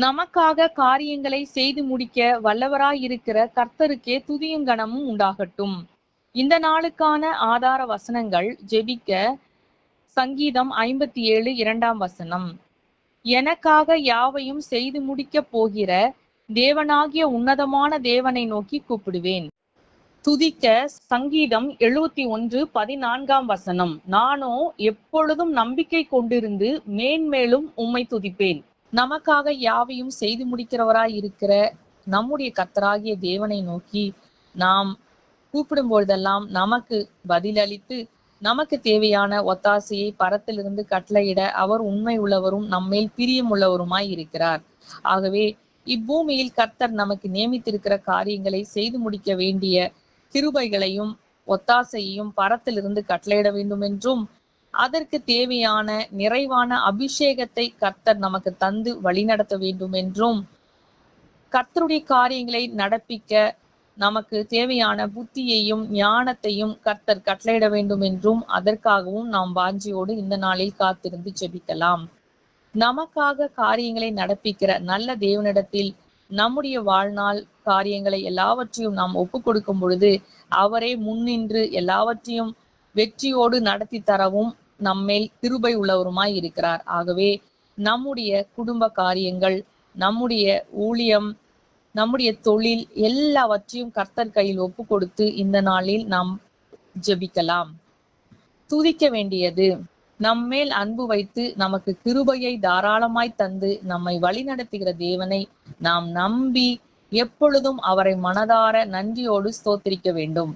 நமக்காக காரியங்களை செய்து முடிக்க வல்லவராயிருக்கிற கர்த்தருக்கே துதியும் கனமும் உண்டாகட்டும். இந்த நாளுக்கான ஆதார வசனங்கள் ஜெபிக்க சங்கீதம் 57 2 எனக்காக யாவையும் செய்து முடிக்கப் போகிற தேவனாகிய உன்னதமான தேவனை நோக்கி கூப்பிடுவேன். துதிக்க சங்கீதம் 71 14 நானோ எப்பொழுதும் நம்பிக்கை கொண்டிருந்து மேன்மேலும் உம்மை துதிப்பேன். நமக்காக யாவையும் செய்து முடிக்கிறவராய் இருக்கிற நம்முடைய கர்த்தராகிய தேவனை நோக்கி நாம் கூப்பிடும் பொழுதெல்லாம் நமக்கு பதிலளித்து நமக்கு தேவையான ஒத்தாசையை பரத்திலிருந்து கட்டளையிட அவர் உண்மை உள்ளவரும் நம்மேல் பிரியம் உள்ளவருமாய் இருக்கிறார். ஆகவே இப்பூமியில் கர்த்தர் நமக்கு நியமித்திருக்கிற காரியங்களை செய்து முடிக்க வேண்டிய கிருபைகளையும் ஒத்தாசையையும் பரத்திலிருந்து கட்டளையிட வேண்டும் என்றும் அதற்கு தேவையான நிறைவான அபிஷேகத்தை கர்த்தர் நமக்கு தந்து வழிநடத்த வேண்டும் என்றும் கர்த்தருடைய காரியங்களை நடப்பிக்க நமக்கு தேவையான புத்தியையும் ஞானத்தையும் கர்த்தர் கட்டளையிட வேண்டும் என்றும் அதற்காகவும் நாம் வாஞ்சியோடு இந்த நாளில் காத்திருந்து ஜெபிக்கலாம். நமக்காக காரியங்களை நடப்பிக்கிற நல்ல தேவனிடத்தில் நம்முடைய வாழ்நாள் காரியங்களை எல்லாவற்றையும் நாம் ஒப்பு கொடுக்கும் பொழுது அவரே முன்னின்று எல்லாவற்றையும் வெற்றியோடு நடத்தி தரவும் நம்மேல் கிருபை உள்ளவருமாய் இருக்கிறார். ஆகவே நம்முடைய குடும்ப காரியங்கள், நம்முடைய ஊழியம், நம்முடைய தொழில் எல்லாவற்றையும் கர்த்தர் கையில் ஒப்பு கொடுத்து இந்த நாளில் நாம் ஜெபிக்கலாம். துதிக்க வேண்டியது நம்மேல் அன்பு வைத்து நமக்கு கிருபையை தாராளமாய் தந்து நம்மை வழிநடத்துகிற தேவனை நாம் நம்பி எப்பொழுதும் அவரை மனதார நன்றியோடு ஸ்தோத்திரிக்க வேண்டும்.